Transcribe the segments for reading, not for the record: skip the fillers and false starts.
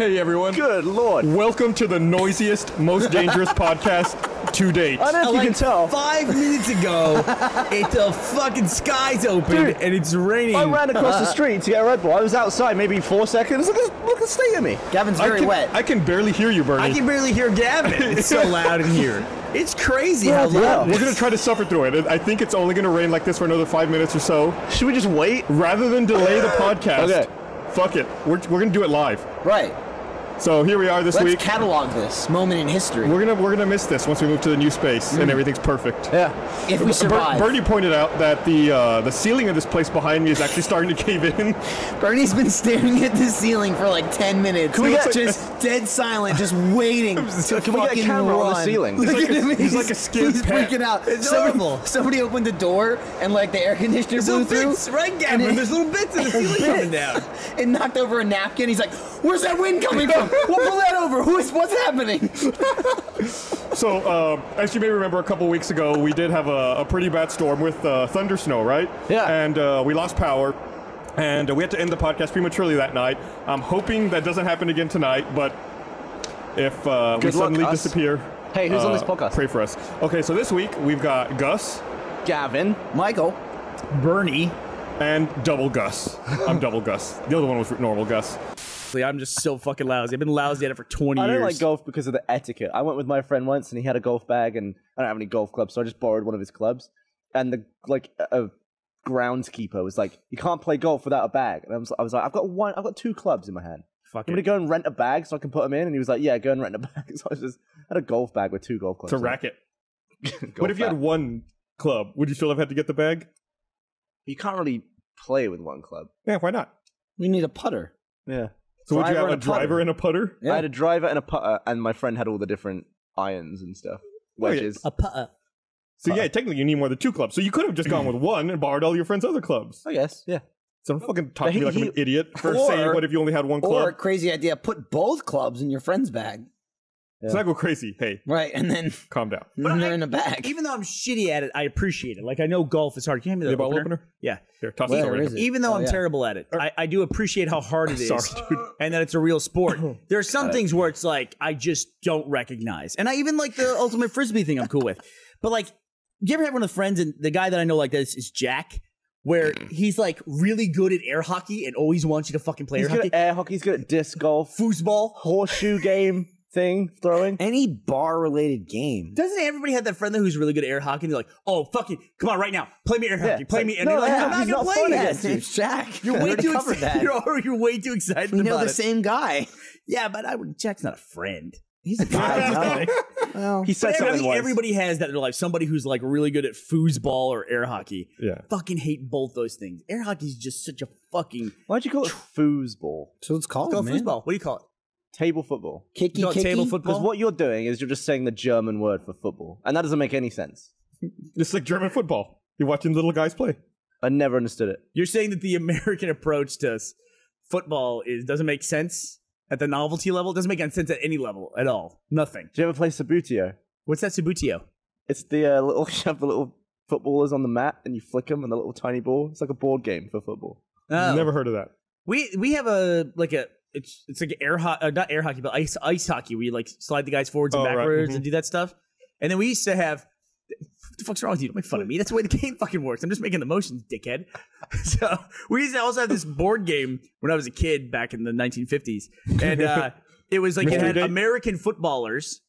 Hey everyone. Good lord. Welcome to the noisiest, most dangerous podcast to date. I don't know if you can tell. 5 minutes ago, the fucking sky's open and it's raining. I ran across the street to get a Red Bull. I was outside maybe 4 seconds. Look at the state of me. Gavin's very wet. I can barely hear you, Burnie. I can barely hear Gavin. It's so loud in here. It's crazy how loud. We're going to try to suffer through it. I think it's only going to rain like this for another 5 minutes or so. Should we just wait? Rather than delay the podcast, Okay. fuck it. We're going to do it live. Right. So here we are this week. Let's catalog this moment in history. We're gonna miss this once we move to the new space and everything's perfect. Yeah. If we survive. Burnie pointed out that the ceiling of this place behind me is actually starting to cave in. Bernie's been staring at the ceiling for like 10 minutes. Can we get just dead silent, just waiting to Can we get a camera on the ceiling? Look at him. He's like a scared He's pet. freaking out. It's horrible. Somebody opened the door and like the air conditioner blew through. Right, Gavin? There's little bits of the ceiling coming down. It knocked over a napkin. He's like, "Where's that wind coming from? We'll pull that over. What's happening?" So, as you may remember, a couple weeks ago, we did have a pretty bad storm with thunder snow, right? Yeah. And we lost power, and we had to end the podcast prematurely that night. I'm hoping that doesn't happen again tonight, but if we suddenly disappear... Hey, who's on this podcast? Pray for us. Okay, so this week, we've got Gus. Gavin. Michael. Burnie. And Double Gus. I'm Double Gus. The other one was normal Gus. I'm just so fucking lousy. I've been lousy at it for 20 years. I don't like golf because of the etiquette. I went with my friend once and he had a golf bag and I don't have any golf clubs, so I just borrowed one of his clubs. And a groundskeeper was like, "You can't play golf without a bag." And I was like, I've got 2 clubs in my hand. Fuck I'm gonna go and rent a bag so I can put them in. And he was like, "Yeah, go and rent a bag." So I had a golf bag with 2 golf clubs. It's a racket. What if you had 1 club? Would you still have had to get the bag? You can't really play with 1 club. Yeah, why not? We need a putter. Yeah. So would you have Driver a and a putter. driver and a putter? Yeah. I had a driver and a putter, and my friend had all the different irons and stuff. Wedges. A putter. So yeah, technically you need more than 2 clubs. So you could have just gone with 1 and borrowed all your friends' other clubs. I guess, yeah. So don't fucking talk to me like I'm an idiot for Or- saying what if you only had 1 club. Or crazy idea, put both clubs in your friend's bag. Let's not go crazy. Hey, Right, and then calm down. they're in a bag. Even though I'm shitty at it, I appreciate it. Like, I know golf is hard. Can you hand me The the ball opener? opener? Yeah. Here, toss Where this over. is it? Even though Oh, I'm yeah. terrible at it, I do appreciate how hard it is. Sorry, dude. And that it's a real sport. There are some things where it's like, I just don't recognize. And I even like the ultimate frisbee thing I'm cool with. But like, you ever have one of the friends, and the guy that I know like this is Jack, where he's like really good at air hockey and always wants you to fucking play He's air good hockey. at air hockey, he's good at disc golf, Foosball. horseshoe game thing, throwing. Any bar-related game. Doesn't everybody have that friend though who's really good at air hockey? And they're like, "Oh, fucking, come on, right now, play me air hockey, play it's me." like, And no, they're like, yeah, "I'm not he's gonna not play fun you." against you. It's Jack. You're way We already too covered excited. that. You're way too excited We know about the it. same guy. Yeah, but Jack's not a friend. He's a guy. Well, He said But I something think once. everybody has that in their life. Somebody who's like really good at foosball or air hockey. Yeah. Fucking hate both those things. Air hockey is just such a fucking. Why'd you call it foosball? so it's called, Go man. foosball. What do you call it? Table football. Kicky, You call it table kicky. football. Because what you're doing is you're just saying the German word for football. And that doesn't make any sense. It's like German football. You're watching little guys play. I never understood it. You're saying that the American approach to football doesn't make sense at the novelty level. It doesn't make any sense at any level at all. Nothing. Did you ever play Sabutio? What's that Subutio? It's the little, you have the little footballers on the mat and you flick them and the little tiny ball. It's like a board game for football. Oh. Never heard of that. We have it's like air hockey, not air hockey, but ice hockey where you like slide the guys forwards and Oh, right. backwards and do that stuff. And then we used to have. What the fuck's wrong with you? Don't make fun of me. That's the way the game fucking works. I'm just making the motions, dickhead. So we used to also have this board game when I was a kid back in the 1950s, and it was like it Mystery had Date? American footballers,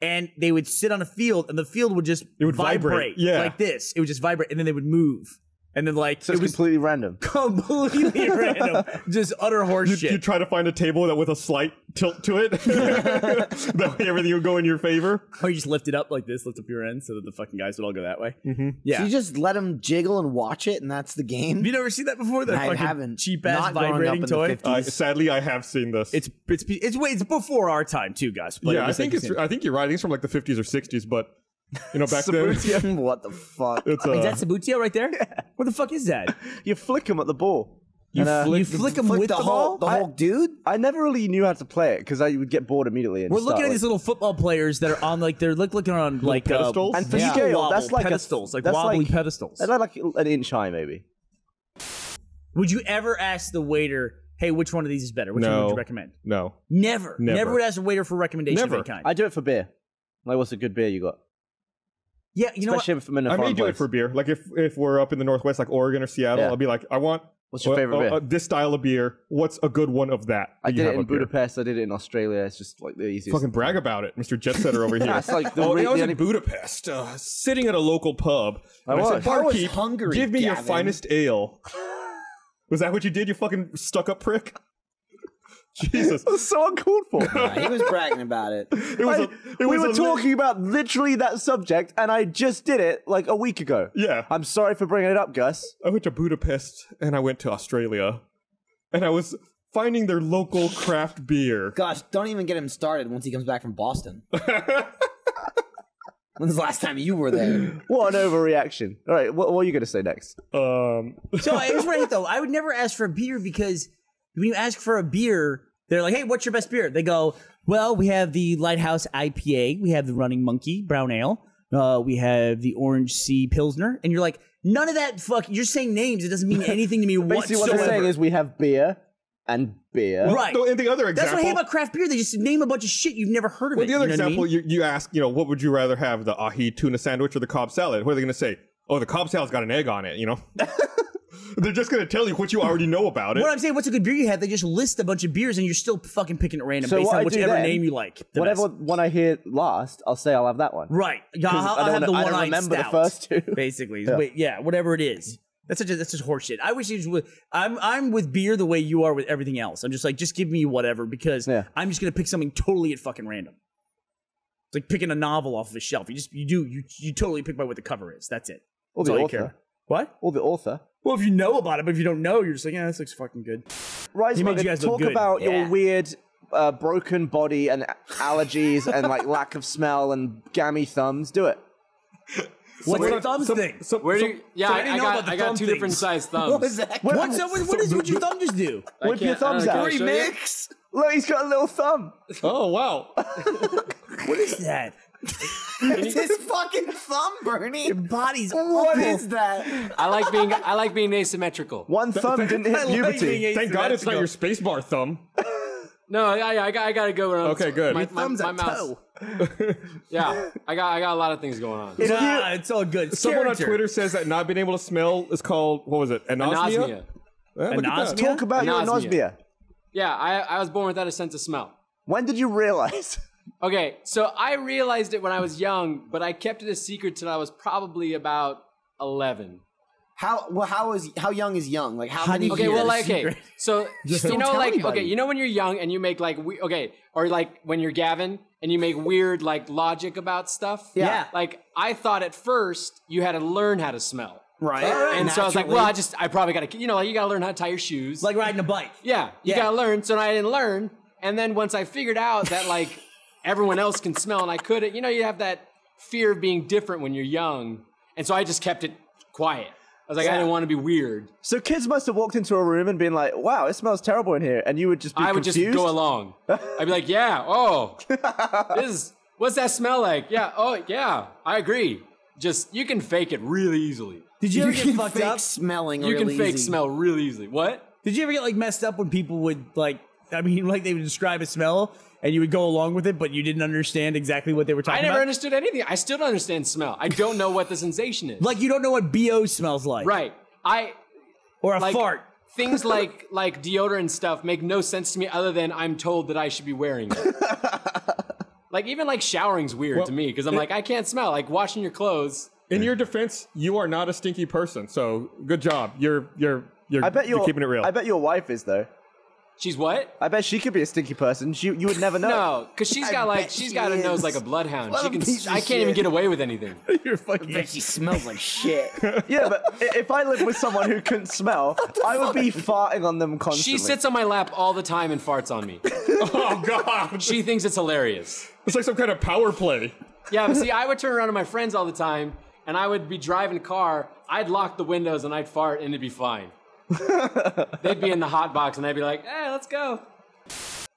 and they would sit on a field, and the field would just vibrate. Yeah. like this. It would just vibrate, and then they would move, and then like So it it's was completely random. completely random, just utter horse You shit. try to find a table that with a slight tilt to it. That way everything would go in your favor. Or you just lift it up like this, lift up your end so that the fucking guys would all go that way. Mm-hmm. Yeah. So you just let them jiggle and watch it, and that's the game? Have you never seen that before? That I fucking haven't. cheap-ass Not growing up vibrating in the toy? 50s. Sadly, I have seen this. It's before our time too, Gus. But yeah, it I was think like- I think you're right. I think it's from like the 50s or 60s, but you know, back then What the fuck? it's Is that Sabutio right there? What the fuck is that? You flick them at the ball. You And, you flick them with the ball? The whole dude? I never really knew how to play it because I would get bored immediately. And We're start, looking at like- these little football players that are on like they're looking on like pedestals? And for yeah. scale, Wobble that's like pedestals, like that's wobbly like- pedestals. They're like an inch high, maybe. Would you ever ask the waiter, hey, which one of these is better? Which one would you recommend? No. Never would ask a waiter for a recommendation of any kind. I do it for beer. Like, what's a good beer you got? Yeah, you know what? Especially if I'm in a I foreign may do it place. for beer. Like if we're up in the Northwest, like Oregon or Seattle, I'll be like, I want. What's your favorite beer? This style of beer. What's a good one of that? I you did have it in up here? Budapest. I did it in Australia. It's just like the easiest. Fucking brag about it, Mr. Jet Setter over here. That's like the I was only- in Budapest, sitting at a local pub. And I said, was. I was barkeep, hungry, give me your Gavin." finest ale. Was that what you did, you fucking stuck-up prick? Jesus. That's so uncalled for. He was bragging about it. It was We were talking about literally that subject, and I just did it like a week ago. Yeah. I'm sorry for bringing it up, Gus. I went to Budapest, and I went to Australia. And I was finding their local craft beer. Gosh, don't even get him started once he comes back from Boston. When's the last time you were there? What an overreaction. All right, what are you going to say next? So here's what I hate though. I would never ask for a beer because when you ask for a beer, they're like, hey, what's your best beer? They go, well, we have the Lighthouse IPA. We have the Running Monkey Brown Ale. We have the Orange Sea Pilsner. And you're like, none of that you're saying names. It doesn't mean anything to me Basically, whatsoever. what they're saying is we have beer and beer. Right. So in the other That's example, what I hate about craft beer. They just name a bunch of shit you've never heard of. well, the other you know what I example, mean? you ask, what would you rather have, the ahi tuna sandwich or the Cobb salad? What are they going to say? Oh, the Cobb salad's got an egg on it, They're just going to tell you what you already know about it. What I'm saying, what's a good beer you have? They just list a bunch of beers and you're still fucking picking at random So based what on I do whichever then, name you like. the Whatever best. one I hear last, I'll say I'll have that one. Right. Yeah, 'Cause I'll have the I one don't remember the first two. Basically. Yeah. Wait, yeah, whatever it is. That's just horseshit. I wish it was I'm with beer the way you are with everything else. I'm just like, just give me whatever because I'm just gonna pick something totally at fucking random. It's like picking a novel off of a shelf. You totally pick by what the cover is. That's it. Or That's the all you author. care. What? Or the author. Well, if you know about it, but if you don't know, you're just like, yeah, this looks fucking good. Right, He made you guys look talk good. about Yeah. your weird broken body and allergies and like lack of smell and gammy thumbs. Do it. What's the thumbs thing? Where do you, yeah, I didn't know about the I got thumb two things. different sized thumbs. What was that? What would your thumb just do? Whip your thumbs can I out. show you? Look, he's got a little thumb. Oh, wow. What is that? It's his fucking thumb, Burnie. Your body's What awful. is that? I like being asymmetrical. One thumb didn't hit puberty. Thank God it's not your spacebar thumb. No, I gotta go around. Okay, good. My, Your my, thumb's my a mouse. toe. Yeah, I got a lot of things going on. Nah, it's all good. Someone Character. on Twitter says that not being able to smell is called, what was it, anosmia? Anosmia. Yeah, look at that. Anosmia? Talk about your Anosmia. anosmia. Yeah, I was born without a sense of smell. When did you realize? Okay, so I realized it when I was young, but I kept it a secret till I was probably about 11. How young is young? Like how How many do you Okay, years? well, like, okay, so don't tell like, anybody. okay, you know when you're young and you make like, or like when you're Gavin and you make weird like logic about stuff. Yeah. Like I thought at first you had to learn how to smell, right? and so I was like, well, I probably got to, like you got to learn how to tie your shoes. Like riding a bike. yeah, you got to learn. So I didn't learn, and then once I figured out that like everyone else can smell and I couldn't, you have that fear of being different when you're young, and so I just kept it quiet. I was like, I didn't want to be weird. So kids must have walked into a room and been like, "Wow, it smells terrible in here," and you would just be I would confused. just go along. I'd be like, yeah, what's that smell like? Yeah, oh, yeah, I agree. Just, you can fake it really easily. Did you ever You get can fucked fake up? smelling. You really can fake easy. smell really easily. What? Did you ever get like messed up when people would like they would describe a smell and you would go along with it, but you didn't understand exactly what they were talking I never about? understood anything. I still don't understand smell. I don't know what the sensation is. Like you don't know what BO smells like. Right. Or a Like, fart. things like deodorant stuff make no sense to me other than I'm told that I should be wearing it. Like even like showering's weird to me because I'm like, I can't smell. Like washing your clothes. In your defense, you are not a stinky person, so good job. You're you're keeping it real. I bet your wife is though. She's what? I bet she could be a stinky person. You would never know. No, because she's got bet she's she got a nose is. like a bloodhound. What She a can. piece of I can't even shit. get away with anything. You're fucking. Bet she smells like shit. Yeah, but if I lived with someone who couldn't smell, I would be farting on them constantly. She sits on my lap all the time and farts on me. Oh, God. She thinks it's hilarious. It's like some kind of power play. Yeah, but see, I would turn around to my friends all the time, and I would be driving a car. I'd lock the windows and I'd fart, and it'd be fine. They'd be in the hot box, and I'd be like, "Hey, let's go."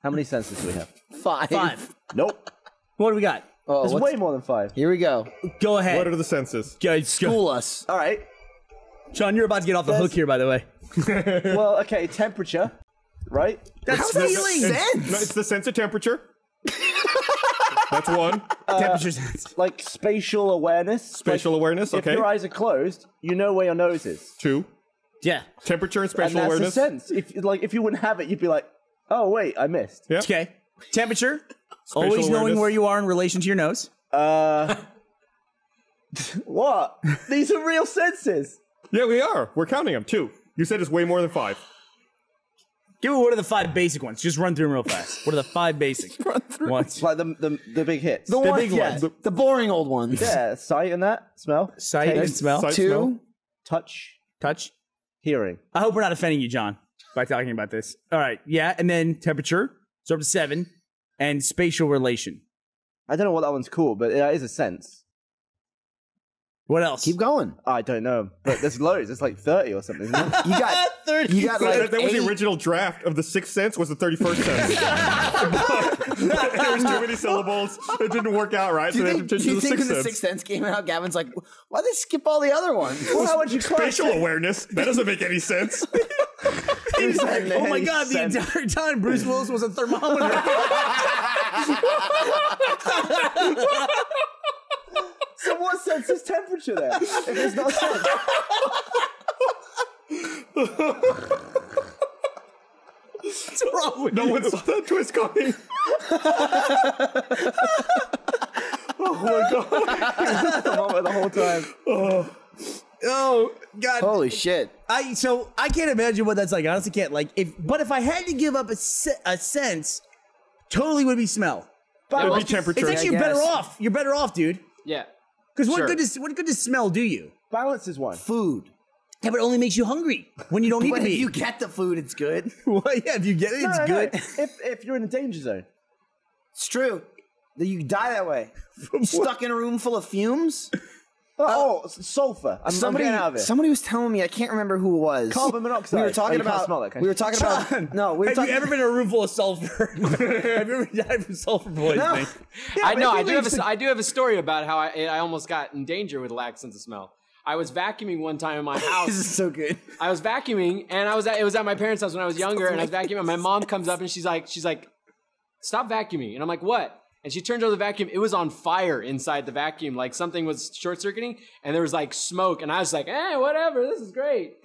How many senses do we have? 5. Nope. What do we got? Oh, There's way more than 5. Here we go. Go ahead. What are the senses? Go. School us. All right. Sean, you're about to get off the hook here, by the way. Well, okay. Temperature. right? That's feeling. No, it's the sense of temperature. That's one. Temperature sense. Like spatial awareness. Spatial awareness, okay. If your eyes are closed, you know where your nose is. 2. Yeah. Temperature and And spatial that's awareness. a sense. If you wouldn't have it, you'd be like, oh, wait, I missed. Yeah. Okay. Temperature. Always knowing awareness. where you are in relation to your nose. What? These are real senses. Yeah, we are. We're counting them. 2. You said it's way more than 5. Give me what are the 5 basic ones? Just run through them real fast. What are the 5 basic ones? Like the big hits. The big ones. The boring old ones. Yeah, sight and that. Smell. Sight and taste, smell. Sight, 2. smell. touch, Touch. hearing. I hope we're not offending you, John, by talking about this. All right. Yeah. And then temperature. So up to 7. And spatial relation. I don't know what that one's called, but it is a sense. What else? Keep going. I don't know, but there's loads. It's like 30 or something. Isn't it? You got 30. you got like That was the 8. original draft of the 6th sense was the 31st sense. There was too many syllables. It didn't work out right, so they had to change Do to you the think 6th when the sense. Sixth Sense came out, Gavin's like, why'd they skip all the other ones? Well, how would you class Spatial it? awareness. That doesn't make any sense. He's like, oh my Any God, the sense. entire time Bruce Willis was a thermometer. So what sense is temperature there? If it's not sense. What's wrong with No one saw that twist coming. Oh my God. Thermometer the whole time. Oh, God. Holy shit. I can't imagine what that's like. I honestly can't. But if I had to give up a sense, totally would be smell. It would be temperature. It's actually I better guess. off. You're better off, dude. Yeah. Because what Sure. good does smell do you? Balance is one. Food. Yeah, but it only makes you hungry when you don't need But to if be. you get the food, it's good. Well, yeah, if you get it, it's No, good. If you're in a danger zone. It's true. That you die that way. Stuck in a room full of fumes. Sulfur. I'm getting out of it. Somebody was telling me, I can't remember who it was. Carbon monoxide. We were talking you can't about. smell that, can we you? were talking about. No, we were Have talking. you ever been in a room full of sulfur? Have you ever died from sulfur poisoning? I know. if you I do have a story about how I almost got in danger with lack sense of smell. I was vacuuming one time in my house. This is so good. I was vacuuming, and it was at my parents' house when I was younger, and I was vacuuming. And my mom comes up and she's like, "Stop vacuuming!" And I'm like, "What?" And she turns over the vacuum. It was on fire inside the vacuum, like something was short circuiting, and there was like smoke. And I was like, whatever, this is great.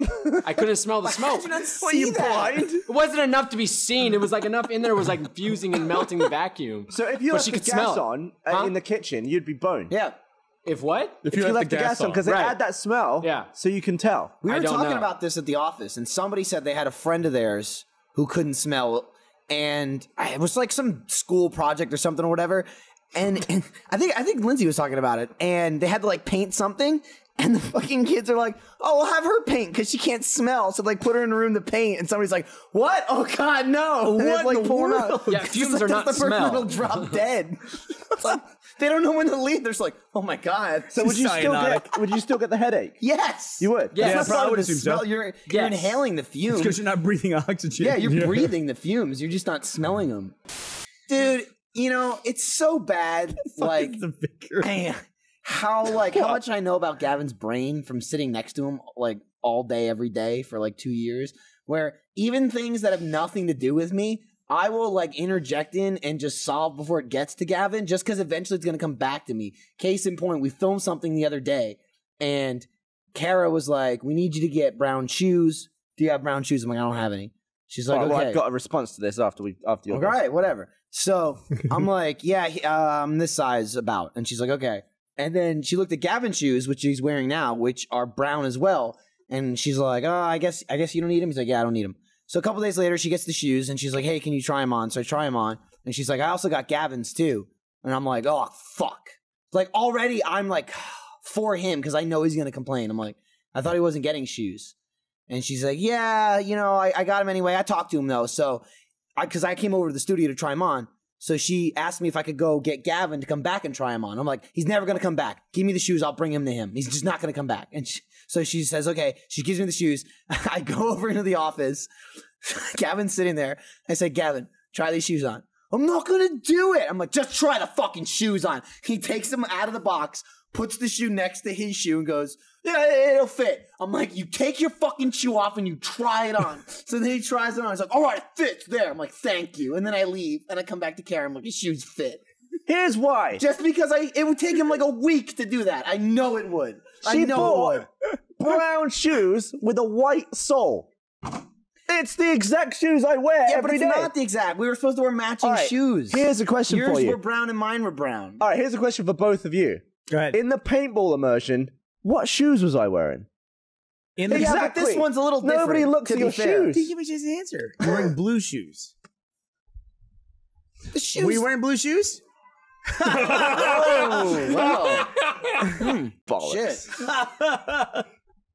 I couldn't smell the smoke. What, you blind? It wasn't enough to be seen. It was like enough in there was like fusing and melting the vacuum. So if you But left she the could smell gas it. on Huh? in the kitchen, you'd be boned. Yeah. If what? If you left the gas on, because they Right. add that smell, Yeah. so you can tell. We I were don't talking know. about this at the office, and somebody said they had a friend of theirs who couldn't smell, and it was like some school project or something or whatever. And I think Lindsay was talking about it, and they had to like paint something, and the fucking kids are like, "Oh, we'll have her paint because she can't smell." So like, put her in a room to paint, and somebody's like, "What? Oh God, no!" And they What like in the pull 'em out. world? Yeah, It's fumes like are that's not the person smell. that'll drop dead. It's like, they don't know when to leave. They're just like, "Oh my God." So would you Cyanotic. still get the headache? Yes, You would? Yeah, That's I not would part of the assume so. smell. You're Yes. inhaling the fumes. Because you're not breathing oxygen. Yeah, you're breathing the fumes. You're just not smelling them. Dude, you know, it's so bad. Like, the figure. man, how much I know about Gavin's brain from sitting next to him like all day, every day for like 2 years, where even things that have nothing to do with me, I will like interject in and just solve before it gets to Gavin, just because eventually it's going to come back to me. Case in point, we filmed something the other day, and Kara was like, "We need you to get brown shoes. Do you have brown shoes?" I'm like, "I don't have any." She's like, Well, "Okay." I've got a response to this after your All right, whatever. So I'm like, yeah, I'm this size about. And she's like, okay. And then she looked at Gavin's shoes, which he's wearing now, which are brown as well. And she's like, oh, I guess you don't need them. He's like, yeah, I don't need them. So a couple days later, she gets the shoes and she's like, hey, can you try them on? So I try them on. And she's like, I also got Gavin's too. And I'm like, oh, fuck. Like already I'm like for him because I know he's going to complain. I'm like, I thought he wasn't getting shoes. And she's like, yeah, you know, I got him anyway. I talked to him though. So because I came over to the studio to try him on. So she asked me if I could go get Gavin to come back and try him on. I'm like, he's never going to come back. Give me the shoes. I'll bring him to him. He's just not going to come back. And so she says, okay. She gives me the shoes. I go over into the office. Gavin's sitting there. I say, Gavin, try these shoes on. I'm not going to do it. I'm like, just try the fucking shoes on. He takes them out of the box, puts the shoe next to his shoe and goes, yeah, it'll fit. I'm like, you take your fucking shoe off and you try it on. So then he tries it on. He's like, all right, it fits there. I'm like, thank you. And then I leave and I come back to Karen. I'm like, his shoes fit. Here's why. Just because it would take him like a week to do that. I know it would. She bought brown shoes with a white sole. It's the exact shoes I wear every day. Yeah, but it's not the exact. We were supposed to wear matching shoes. Here's a question for you. Yours were brown and mine were brown. All right, here's a question for both of you. Go ahead. In the paintball immersion, what shoes was I wearing? Exactly. This one's a little different. Nobody looks at your shoes. Give me his answer. You're wearing blue shoes. The shoes. Were you wearing blue shoes? Oh, wow. Bollocks. Shit.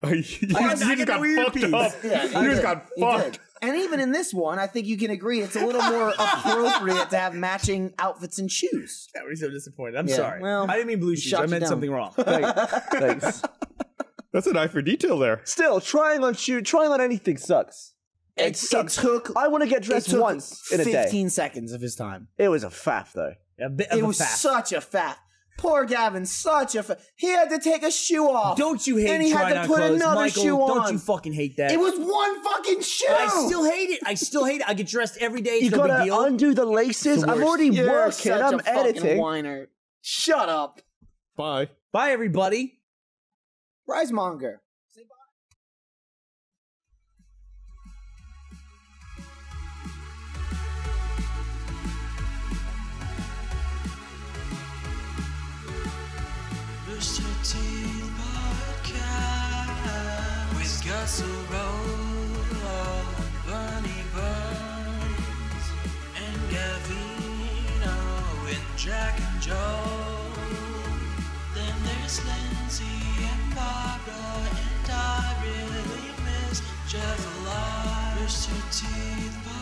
You just got fucked up. Yeah, You just got fucked. And even in this one, I think you can agree it's a little more appropriate to have matching outfits and shoes. That was so disappointed. I'm Yeah, sorry. well, I didn't mean blue shoes. shot I you meant down. something wrong. Thanks. That's an eye for detail there. Still, trying on anything sucks. It sucks. I want to get dressed once in a day. 15 seconds of his time. It was a faff, though. A bit of It a was faff. such a faff. Poor Gavin, such a faff. He had to take a shoe off. Don't you hate And he had trying to on put clothes, another Michael? shoe on. Don't you fucking hate that? It was one fucking shoe. I still hate it. I get dressed every day. It's You no big gotta deal. undo the laces. The I'm worst. already You're working. such I'm a fucking editing. whiner. Shut up. Bye. Bye, everybody. Risemonger. Rooster Teeth Podcast with Gus Burnie Burns, and Gavino and Jack and Joe. Then there's Lindsay and Barbara, and I really miss Jeff a lot. Rooster Teeth Podcast.